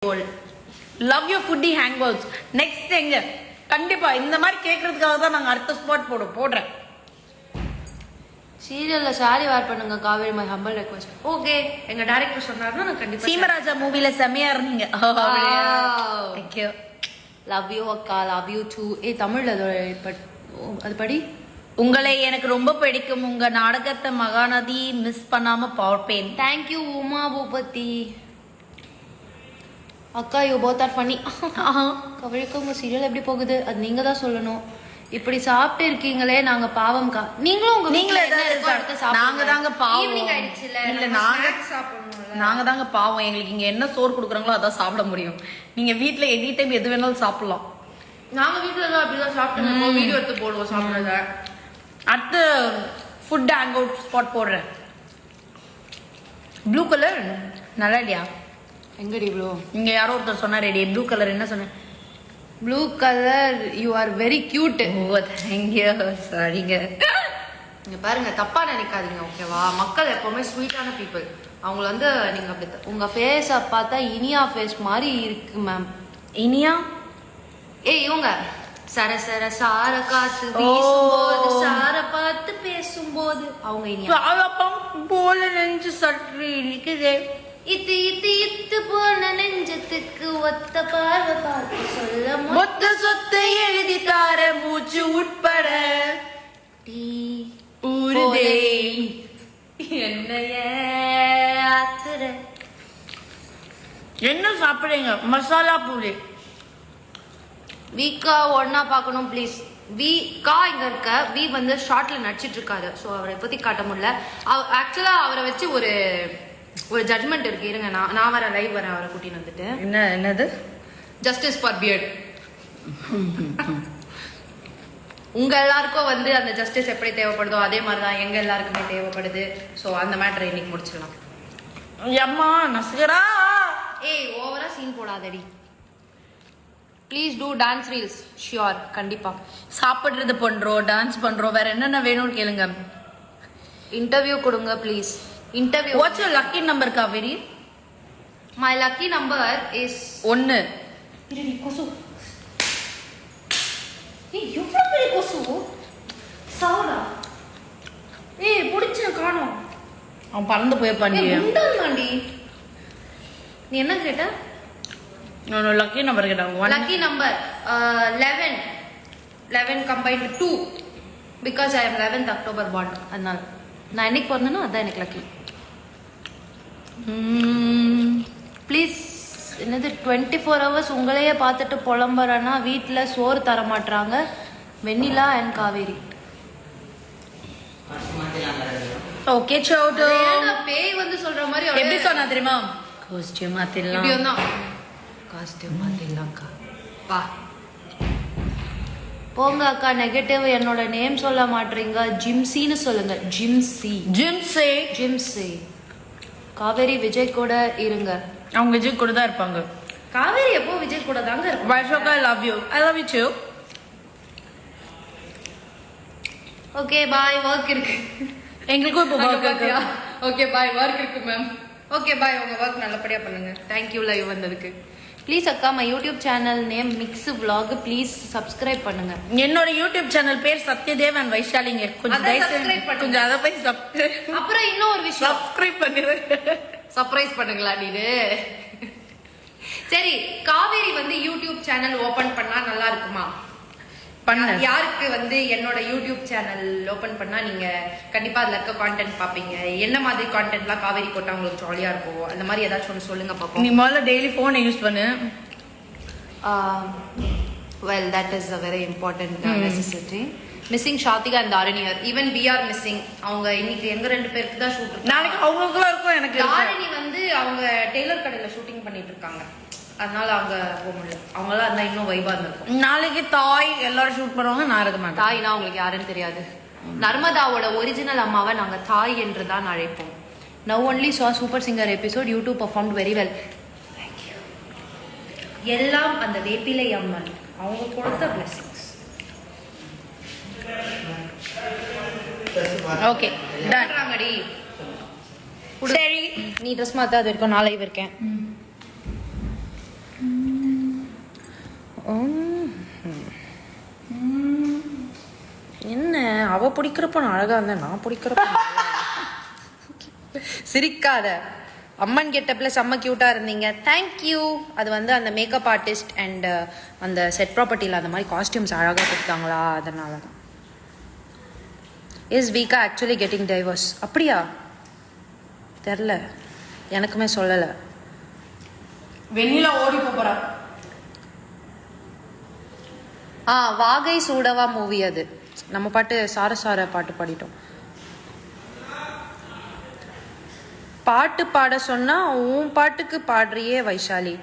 Love you ஃபுட்டி hangouts. Next எங்க கண்டிப்பா இந்த மாதிரி கேட்கறதுக்காக தான் நாங்க அடுத்த ஸ்பாட் போடுறேன். சீரியல்ல சாரி வேர் பண்ணுங்க Kaveri, my humble request. Okay, எங்க டைரக்டர் சொன்னாருன்னா நான் கண்டிப்பா. சீமராஜா மூவில செமையா இருந்தீங்க. Thank you. லவ் யூ அக்கா, லவ் யூ டூ. தமிழ்ல அது படி. உங்களை எனக்கு ரொம்ப பிடிக்கும். உங்க நாடகத்தை மகாநதி மிஸ் பண்ணாம பார்ப்பேன். தேங்க்யூ உமா பூபதி. அக்கா யூ போத் ஆர் ஃபன்னி. கவலைக்கு உங்க சீரியல் எப்படி போகுது அது நீங்க தான் சொல்லணும். இப்படி சாப்பிட்டு இருக்கீங்களே, நாங்க பாவம்க்கா. நீங்களும் உங்க நீங்களே நாங்க தாங்க பாவம். இல்ல நாங்க தாங்க பாவம். எங்களுக்கு இங்க என்ன சோறு கொடுக்குறாங்களோ அதான் சாப்பிட முடியும். நீங்க வீட்டுல எனி டைம் எது வேணாலும் சாப்பிடலாம். நாங்க வீட்டுல தான் அப்படிதான் சாப்பிட்டு வீடியோ எடுத்து போடுவோம் சாப்பிடுறத. அடுத்து ஃபுட் ஹேங் அவுட் ஸ்பாட் போடுறேன். ப்ளூ கலர் நல்லா இல்லையா? எங்கடி ப்ளூ? இங்க யாரோ ஒருத்தர் சொன்னாரே ப்ளூ கலர். என்ன சொன்னேன்? Blue colour you are very cute. Oh thank you. சாரிங்க. இங்க பாருங்க, தப்பா நினைக்காதீங்க ஓகேவா? மக்கள் எப்பவுமே ஸ்வீட்டான பீப்புள். அவங்கள வந்து நீங்க அப்படி உங்க ஃபேஸ பார்த்தா இனியா ஃபேஸ் மாதிரி இருக்கு மேம். இனியா? இவங்க சர சர சார காத்து வீசும்போது சார பார்த்து பேசும்போது அவங்க இனியா போல நெஞ்சு சற்று இருக்குது. இத்து இத்து இத்து போன நெஞ்சத்துக்கு ஒத்த பார்வை பார்த்து சொல்ல மொத்த சொத்தை எழுதி தார மூச்சு உட்பட டீ ஊருதே என்னைய ஆத்துற. என்ன சாப்பிடுறீங்க? மசாலா பூரி. வீக்கா ஒன்னா பார்க்கணும் ப்ளீஸ். கா இங்க இருக்க வி வந்து ஷார்ட்ல நடிச்சிட்டு இருக்காரு. ஸோ அவரை பத்தி காட்ட முடியல. ஆக்சுவலா அவரை வச்சு ஒரு ஜட்மெண்ட் இருக்கு. இருங்க, நான் வர லைவ் வரேன் அவரை கூட்டின்னு வந்துட்டு. என்னது? Justice for beard. உங்க எல்லாருக்கும் வந்து அந்த ஜஸ்டிஸ் எப்படி தேவைப்படுதோ அதே மாதிரிதான் எங்க எல்லாருக்குமே தேவைப்படுது. ஸோ அந்த மேட்டரை இன்னைக்கு முடிச்சிடலாம். அம்மா நசுகரா. ஓவரா சீன் போடாதடி please. Do dance reels sure. கண்டிப்பா சாப்பிடுறது பண்றோம், டான்ஸ் பண்றோம். வேற என்னென்ன வேணும்னு கேளுங்க. இன்டர்வியூ கொடுங்க please. Interview. What's your lucky number Kaveri? My lucky number is 1. இருடி கொசு. எவ்வளவு பெரிய கொசு சாவடா. புடிச்ச காணோம். அவன் பறந்து போய் பண்ணி உண்டாண்டி. நீ என்ன கேட்ட? லக்கி நம்பர் கேட்டாங்க. Lucky number 11. 11 combined 2 because I am 11th October born. அதனால நான் என்னைக்கு பிறந்தேனோ அதான் எனக்கு லக்கி. ப்ளீஸ். என்னது 24 hours உங்களையே பார்த்துட்டு புலம்புறேன்னா வீட்டில் சோறு தர மாட்டாங்க. வெண்ணிலா அண்ட் காவேரி. ஓகே சோட்டு. பேய் வந்து சொல்ற மாதிரி எப்படி சொன்னா தெரியுமா? காஸ்டியூம் மாத்திடலாம். இப்படி வந்தா காஸ்டியூம் மாத்திடலாம்க்கா. பா போங்க அக்கா. நெகட்டிவ் என்னோட நேம் சொல்ல மாட்டீங்க. ஜிம்சின்னு சொல்லுங்க. ஜிம்சி. காவேரி விஜய் கூட இருங்க. அவங்க விஜய் கூட தான் இருப்பாங்க. காவேரி எப்போ விஜய் கூட தாங்க இருப்பாங்க. Vaishokka I love you. I love you too. Okay bye. Work இருக்கு எங்களுக்கும் இப்போ வர்க் இருக்கு. Okay bye. வர்க் இருக்கு மேம். Okay bye. உங்க வர்க் நல்லபடியா பண்ணுங்க. தேங்க்யூ லைவ் வந்ததுக்கு. ப்ளீஸ் அக்கா my YouTube channel name mix vlog. Please subscribe பண்ணுங்க. என்னோட யூடியூப் சேனல் பேர் சத்யதேவ் அண்ட் வைஷாலிங்க. கொஞ்சம் கொஞ்சம் அதை போய் அப்புறம் இன்னும் ஒரு விஷயம் சப்ஸ்கிரைப் பண்ணிடு. சர்ப்ரைஸ் பண்ணுங்களா நீடு. சரி, காவேரி வந்து யூடியூப் சேனல் ஓபன் பண்ணா நல்லா இருக்குமா? யாருக்கு வந்து என்னோட யூடியூப் சேனல் ஓபன் பண்ணா நீங்க கண்டிப்பா அதுல இருக்க கான்டென்ட் பாப்பீங்க. என்ன மாதிரி கான்டென்ட்லாம் காவேரி போட்டா உங்களுக்கு ஜாலியா இருக்கும்? அந்த மாதிரி ஏதாச்சும் ஒன்று சொல்லுங்க பாப்போம். நீ முதல்ல டெய்லி போனை யூஸ் பண்ணு. Well, that is a very important necessity. Missing Shatika and Dharaniyar. Even we are missing. அவங்க இன்னைக்கு எங்க ரெண்டு பேருக்கு தான் ஷூட். நாளைக்கு அவங்களுக்குலாம் இருக்கும். எனக்கு தாரணி வந்து அவங்க டெய்லர் கடையில ஷூட்டிங் பண்ணிட்டு இருக்காங்க. அதனால அவங்க போக முடியல. அவங்களாம் இருந்தா இன்னும் வைபா இருந்திருக்கும். நாளைக்கு தாய் எல்லாரும் ஷூட் பண்ணுவாங்க. நான் இருக்க மாட்டேன். தாய்னா உங்களுக்கு யாருன்னு தெரியாது. நர்மதாவோட ஒரிஜினல் அம்மாவை நாங்க தாய் என்று தான் அழைப்போம். Now only saw Super Singer episode. YouTube performed very well. Thank you. எல்லாம் அந்த வேப்பிலை அம்மன் அவங்க கொடுத்த blessings. Okay done. சரி, நீ ட்ரெஸ் மாத்தாது வரைக்கும் நான் லைவ் இருக்கேன். என்ன அவ பிடிக்கிறப்ப நான் அழகா இருந்தேன், நான் பிடிக்கிறப்ப சிரிக்காத. அம்மன் கெட்டப்ல செம்ம கியூட்டா இருந்தீங்க, தேங்க்யூ. அது வந்து அந்த மேக்கப் ஆர்டிஸ்ட் அண்ட் அந்த செட் ப்ராப்பர்ட்டியில் அந்த மாதிரி காஸ்டியூம்ஸ் அழகாக கொடுத்தாங்களா, அதனால தான். இஸ் வீக்கா ஆக்சுவலி கெட்டிங் டைவர்ஸ்? அப்படியா? தெரில, எனக்குமே சொல்லலை. வெண்ணிலா ஓடி போறா. வாகை சூடவா மூவி அது. நம்ம பாட்டு சார பாட்டு பாடிட்டோம். பாட்டு பாட சொன்னா உன் பாட்டுக்கு பாடுறியே வைஷாலி.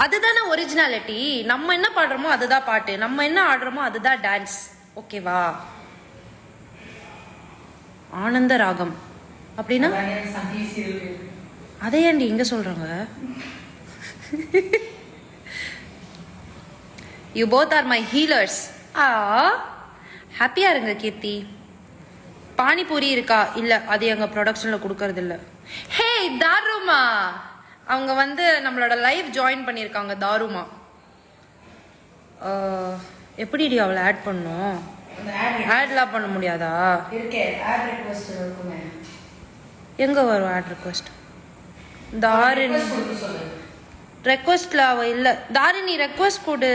அதுதானே ஒரிஜினாலிட்டி. நம்ம என்ன பாடுறோமோ அதுதான் பாட்டு, நம்ம என்ன ஆடுறோமோ அதுதான் டான்ஸ். ஓகேவா? ஆனந்த ராகம் அப்படின்னா அதை ஏன்டி இங்க சொல்றாங்க? You both are my healers. ஹாப்பியா இருங்க கீர்த்தி. பானிபூரி இருக்கா? இல்ல, அது எங்க ப்ரொடக்ஷன்ல கொடுக்கறது இல்ல. ஹே தாருமா, அவங்க வந்து நம்மளோட லைவ் ஜாயின் பண்ணியிருக்காங்க. தாருமா எப்படிடி அவளை ஆட் பண்ணும்? ஆட்லாம் பண்ண முடியாதா? எங்க வரும் ஆட் ரிக்வெஸ்ட்? தாரிணி ரெக்வெஸ்ட்ல அவ இல்ல. தாரிணி ரெக்வெஸ்ட் கொடு.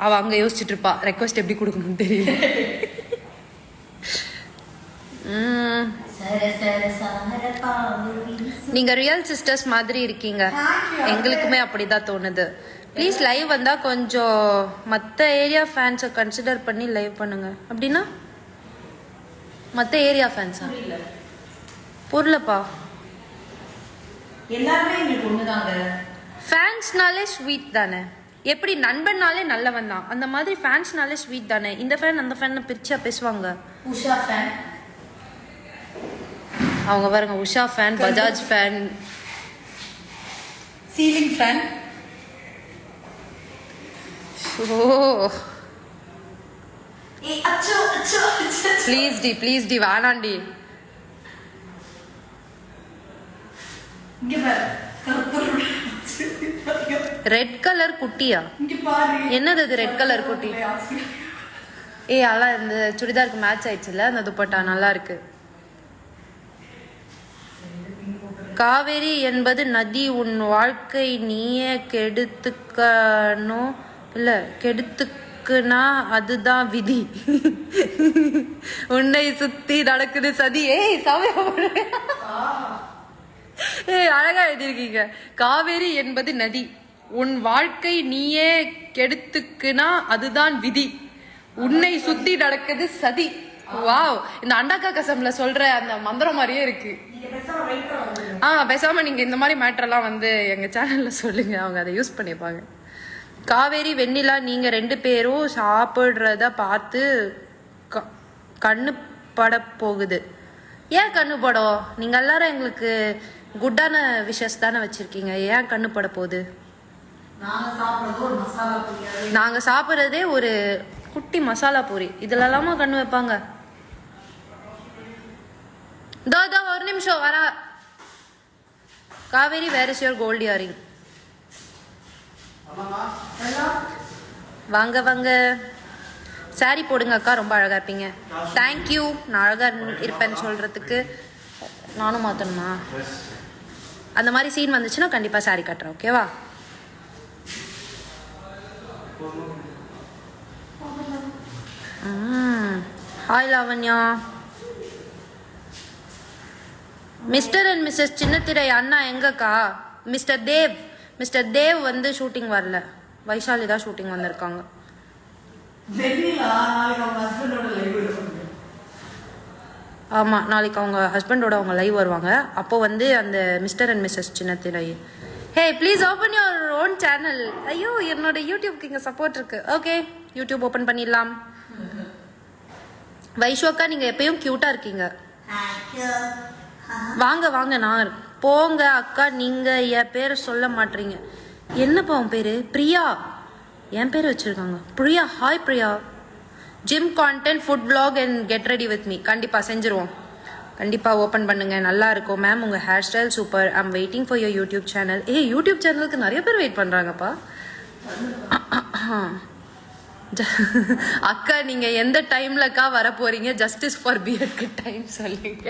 அவ அங்க யோசிச்சுட்டு இருப்பா ரெக்வெஸ்ட் எப்படி கொடுக்கணும்னு தெரியல. நீங்க ரியல் சிஸ்டர்ஸ் மாதிரி இருக்கீங்க, எங்களுக்குமே அப்படிதான் தோணுது. ப்ளீஸ் லைவ் வந்தா கொஞ்சம் மற்ற ஏரியா ஃபேன்ஸை கன்சிடர் பண்ணி லைவ் பண்ணுங்க. அப்படின்னா மற்ற ஏரியா ஃபேன்ஸா? புரியலப்பா. எல்லாருமே எங்களுக்கு ஒண்ணுதாங்க. ஃபேன்ஸ்னாலே ஸ்வீட் தானே. எப்படி நண்பன்னாலே நல்லவன் தான், அந்த மாதிரி ஃபேன்ஸ்னாலே ஸ்வீட் தானே. இந்த ஃபேன் அந்த ஃபேன் பிரிச்சா பேசுவாங்க. உஷா ஃபேன், அவங்க பாருங்க, Usha fan, Bajaj fan, ceiling fan. Please டி வேணாண்டி. ரெட் கலர் குட்டியா? என்னது அது ரெட் கலர் குட்டி? அதான் இந்த சுடிதாருக்கு மேட்ச் ஆயிடுச்சுல அந்த துப்பட்டா, நல்லா இருக்கு. காவேரி என்பது நதி, உன் வாழ்க்கை நீயே கெடுத்துக்கணும். இல்ல, கெடுத்துக்குனா அதுதான் விதி. உன்னை சுத்தி நடக்குது சதி. அழகா எழுதிருக்கீங்க. காவேரி என்பது நதி, உன் வாழ்க்கை நீயே கெடுத்துக்குனா அதுதான் விதி, உன்னை சுத்தி நடக்குது சதி. வாவ், இந்த அண்டாக்கா கசம்ல சொல்ற அந்த மந்திரம் மாதிரியே இருக்கு. பேசாம நீங்க இந்த மாதிரி மேட்டர்லாம் வந்து எங்க சேனல்ல சொல்லுங்க, அவங்க அதை யூஸ் பண்ணிப்பாங்க. காவேரி வெண்ணிலா, நீங்க 2 பேரும் சாப்பிடுறத பார்த்து கண்ணு பட போகுது. ஏன் கண்ணு படம்? நீங்க எல்லாரும் எங்களுக்கு குட்டான விஷஸ் தானே வச்சிருக்கீங்க, ஏன் கண்ணு பட போகுது? நாங்க சாப்பிட்றதே ஒரு குட்டி மசாலா பூரி, இதுல எல்லாமா கண்ணு வைப்பாங்க? தோ ஒரு நிமிஷம் வர. Kaveri, where is your gold earring? வாங்க வாங்க, சாரி போடுங்க அக்கா, ரொம்ப அழகா இருப்பீங்க. தேங்க்யூ. நான் அழகா இருப்பேன்னு சொல்றதுக்கு நானும் மாத்தணுமா? அந்த மாதிரி சீன் வந்துச்சுன்னா கண்டிப்பா சாரி கட்டுறேன், ஓகேவா? Hi Lavanya. Mister and missus சின்னத்திரை அண்ணா எங்கக்கா? மிஸ்டர் தேவ் வந்து ஷூட்டிங் வரல, வைஷாலி தான் ஷூட்டிங் வந்திருக்காங்க. ஆமா, நாளைக்கு அவங்க ஹஸ்பண்டோட அவங்க லைவ் வருவாங்க. அப்போ வந்து அந்த மிஸ்டர் அண்ட் மிஸ்ஸஸ் சின்னத்திரை. ஹே please open your own channel. ஐயோ, என்னோட யூடியூப்க்கு இங்கே சப்போர்ட் இருக்கு. ஓகே, யூடியூப் ஓப்பன் பண்ணிடலாம். வைஷு அக்கா, நீங்க எப்பயும் கியூட்டா இருக்கீங்க. வாங்க வாங்க, நான் போங்க அக்கா. நீங்க என் பேரை சொல்ல மாட்டீங்க. என்னப்பா உன் பேரு? பிரியா. என் பேர் வச்சிருக்காங்க Priya. Hi Priya. Gym content, food vlog and get ready with me. கண்டிப்பா செஞ்சிருவோம். கண்டிப்பா ஓப்பன் பண்ணுங்க, நல்லா இருக்கும். மேம் உங்க hair style super. I'm waiting for your YouTube channel. YouTube சேனலுக்கு நிறைய பேர் வெயிட் பண்றாங்கப்பா. அக்கா நீங்க எந்த டைம்லக்கா வர போறீங்க? ஜஸ்டிஸ் ஃபார் பியர்க்கு டைம் சொல்லுங்க.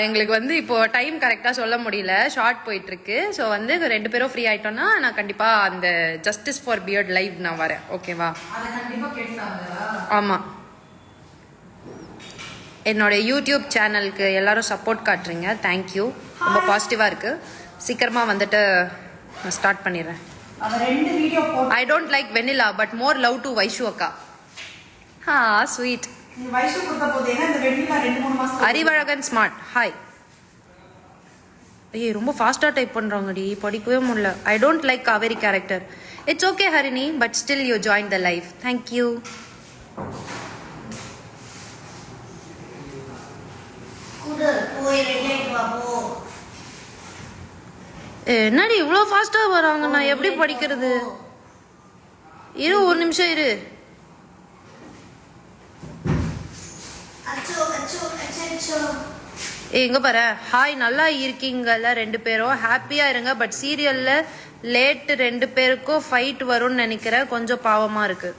எங்களுக்கு வந்து இப்போ டைம் கரெக்டாக சொல்ல முடியல, ஷார்ட் போயிட்டு இருக்கு. ஸோ வந்து 2 பேரும் ஃப்ரீ ஆயிட்டோம்னா நான் கண்டிப்பா அந்த ஜஸ்டிஸ் ஃபார் பியர்ட் லைவ் நான் வரேன். ஓகேவா? ஆமா, என்னோட யூடியூப் சேனலுக்கு எல்லாரும் சப்போர்ட் காட்டுறீங்க, தேங்க்யூ. ரொம்ப பாசிட்டிவா இருக்கு. சீக்கிரமா வந்துட்டு நான் ஸ்டார்ட் பண்ணிடுறேன். I don't like vanilla but more love to Vaishu அக்கா. ஸ்வீட். Arivazhagan smart hi. ஐயே ரொம்ப ஃபாஸ்டா டைப் பண்றாங்கடி, படிக்கவே முடியல. I don't like Kaveri character. It's okay Harini, but still you join the life. Thank you. என்னடி இவ்வளோ ஃபாஸ்டா வராங்க, நான் எப்படி படிக்கிறது? இரு ஒரு நிமிஷம் இரு. எங்க பாரு. ஹாய், நல்லா இருக்கீங்கல்ல 2 பேரும்? ஹாப்பியா இருங்க. பட் சீரியல்ல லேட் 2 பேருக்கும் ஃபைட் வரும்னு நினைக்கிறேன், கொஞ்சம் பாவமா இருக்கு.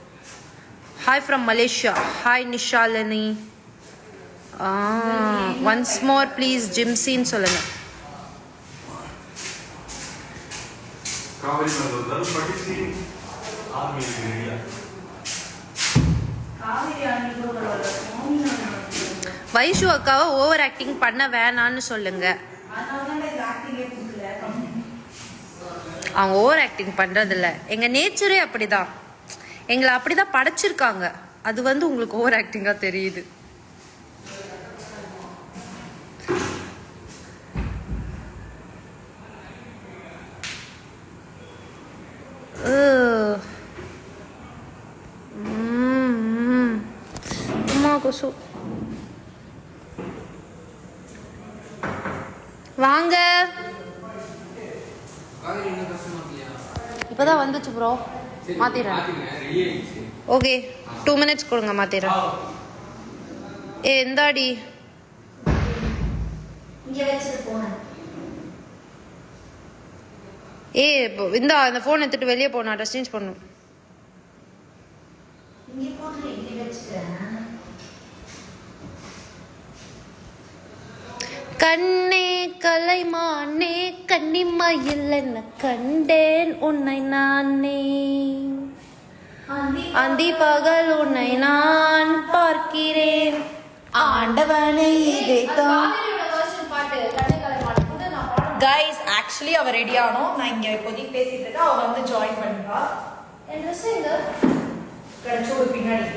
Hi from Malaysia. Hi Nishalini. Once more please ஜிம்சின்னு சொல்லுங்க. வைஷு அக்காவை ஓவர் ஆக்டிங் பண்ண வேணான்னு சொல்லுங்க. அவங்க ஓவர் ஆக்டிங் பண்றது இல்ல, எங்க நேச்சரே அப்படிதான். எங்களை அப்படிதான் படைச்சிருக்காங்க. அது வந்து உங்களுக்கு ஓவர் ஆக்டிங்கா தெரியுது. கொசு வாங்க. இப்பதான் வந்துச்சு ப்ரோ, மாத்திடுறேன். ஓகே 2 minutes கொடுங்க, மாத்திடுறேன். எந்தாடி இந்த அந்த போன் எடுத்துட்டு வெளியே போனா ட்ரெஸ் சேஞ்ச் பண்ணும். கண்ணே கலைமானே கன்னிமயில் என்ன கண்டேன் உன்னை நானே, அந்தி பகல் உன்னை நான் பார்க்கிறேன் ஆண்டவனை இதைத்தான். கைஸ் ஆக்சுவலி அவ ரெடி ஆனோம். நான் இங்க இப்போதைக்கு பேசிட்டு இருக்கேன், அவ வந்து ஜாயின் பண்ணிப்பா. என் ட்ரெஸ் எங்க கிடைச்ச ஒரு பின்னாடி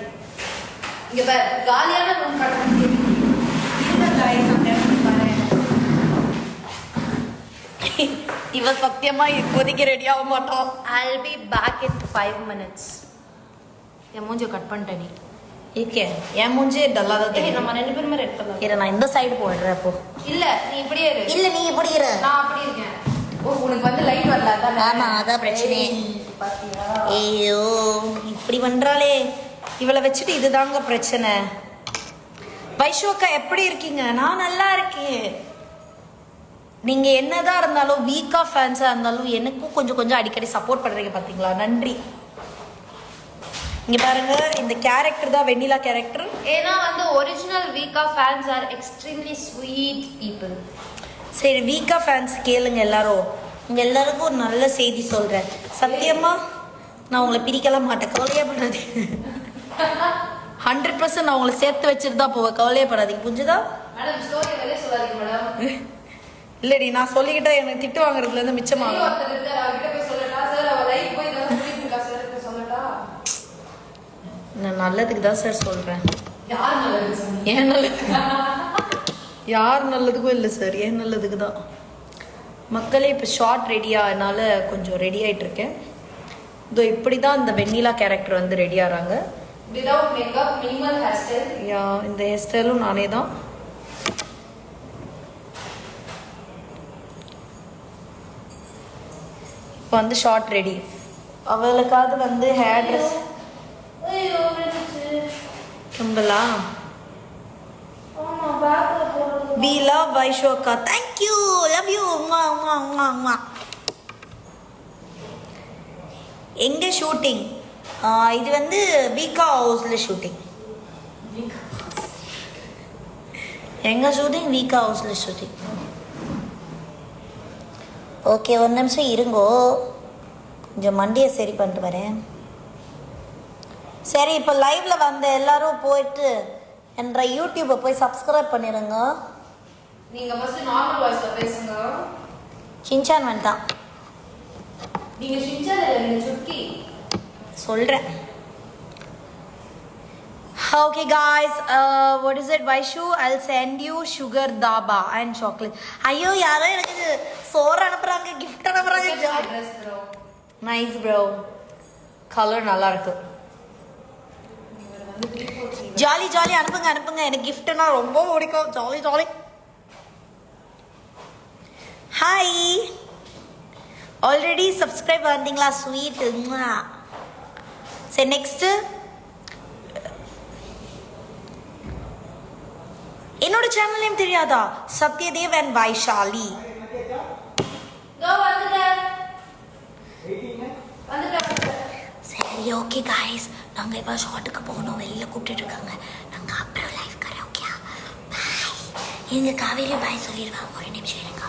இங்க பாரு, காலியான ரூம் கடந்து இந்த கைஸ் அந்த இவ சத்தியமா இப்போதைக்கு ரெடி ஆக மாட்டோம். I'll be back in 5 minutes. என் மூஞ்ச கட் பண்ணிட்ட நீ. ஓகே, என் மூஞ்சே டல்லா தான் தெரியும். நம்ம 2 பேருமே ரெட் கலர். இரு நான் இந்த சைடு போடுறேன். அப்போ இல்ல நீ இப்படியே இரு. இல்ல நீ இப்படி இரு, நான் அப்படி இருக்கேன். ஓ உனக்கு வந்து லைட் வரல அதான். ஆமா அதான் பிரச்சனை. பாத்தியா? ஐயோ இப்படி பண்றாளே, இவளை வச்சுட்டு இதுதாங்க பிரச்சனை. வைஷு அக்கா எப்படி இருக்கீங்க? நான் நல்லா இருக்கேன். நீங்க என்னதான் இருந்தாலும் வீக்கா ஃபேன்ஸா இருந்தாலும் எனக்கும் கொஞ்சம் கொஞ்சம் அடிக்கடி சப்போர்ட் பண்றீங்க பாத்தீங்களா, நன்றி. இங்க பாருங்க, இந்த கேரக்டர் தான் வெண்ணிலா கேரக்டர். ஏன்னா வந்து ஒரிஜினல் வீக்கா fans are extremely sweet people. சரி வீக்கா ஃபேன்ஸ் கேளுங்க எல்லாரும். உங்க எல்லாருக்கும் ஒரு நல்ல செய்தி சொல்றேன். சத்தியமா நான் உங்களை பிரிக்கலாம் மாட்டேன், கவலையே படாதீங்க. 100% நான் உங்களை சேர்த்து வச்சுட்டு தான் போவேன், கவலையே படாதீங்க. புரிஞ்சுதா? இல்லடி நான் சொல்லிக்கிட்டா எனக்கு திட்டு வாங்குறதுல இருந்து மிச்சமாகும். நான் நல்லதுக்கு தான் சார் சொல்றேன். ஏன் நல்லதுக்கு? யார் நல்லதுக்கும் இல்லை சார், ஏன் நல்லதுக்கு தான். மக்களே இப்போ ஷார்ட் ரெடியா, அதனால கொஞ்சம் ரெடி ஆயிட்டு இருக்கேன். இதோ இப்படி தான் இந்த வெண்ணிலா கேரக்டர் வந்து ரெடி ஆகிறாங்க. Without makeup, minimal hair style. Yeah இந்த ஹேர் ஸ்டைலும் நானே தான். இப்போ வந்து ஷார்ட் ரெடி. அவளுக்காவது வந்து ஹேர் ட்ரெஸ் கும்பலா. We love Vaishokka. Thank you. Love you. எங்கே ஷூட்டிங்? இது வந்து வீக்கா ஹவுஸில் ஷூட்டிங். எங்கள் ஷூட்டிங் வீக்கா ஹவுஸில் ஷூட்டிங். ஓகே, ஒரு நிமிஷம் இருங்கோ, கொஞ்சம் மண்டியை சரி பண்ணிட்டு வரேன். சரி, இப்போ லைவ்ல வந்த எல்லாரும் போயிட்டு என்ற யூடியூப்பை போய் சப்ஸ்கிரைப் பண்ணிடுங்க. நீங்க ஃபர்ஸ்ட் நார்மல் வாய்ஸ்ல பேசுங்க. சின்சான் வந்துட்டான். நீங்க சின்சான் இல்ல, நீங்க சுக்கி. சொல்கிறேன். Okay guys, what is it, Vaishu? I'll send you sugar daba and chocolate. ஐயோ, யாரோ எனக்கு சோறு அனுப்புறாங்க, gift அனுப்புறாங்க. Address bro. Nice bro, colour நல்லா இருக்கு. ஜாலி ஜாலி அனுப்புங்க அனுப்புங்க, எனக்கு கிஃப்ட்னா ரொம்ப பிடிக்கும். Jolly jolly. Hi, already subscribe வந்தீங்களா? ஸ்வீட். சரி, நெக்ஸ்ட் என்னோட சேனல் நேம் தெரியாதா? சத்யதேவ் அண்ட் வைஷாலி. சரி, ஓகே காய்ஸ், நாங்கள் இப்போ ஷார்ட்டுக்கு போகணும், வெளியில் கூப்பிட்டு இருக்காங்க. நாங்கள் அப்புறம் லைவ் கரை. Okay bye. எங்கள் காவேரி பாய் சொல்லிடுவாங்க, ஒரு நிமிஷம் இருங்க.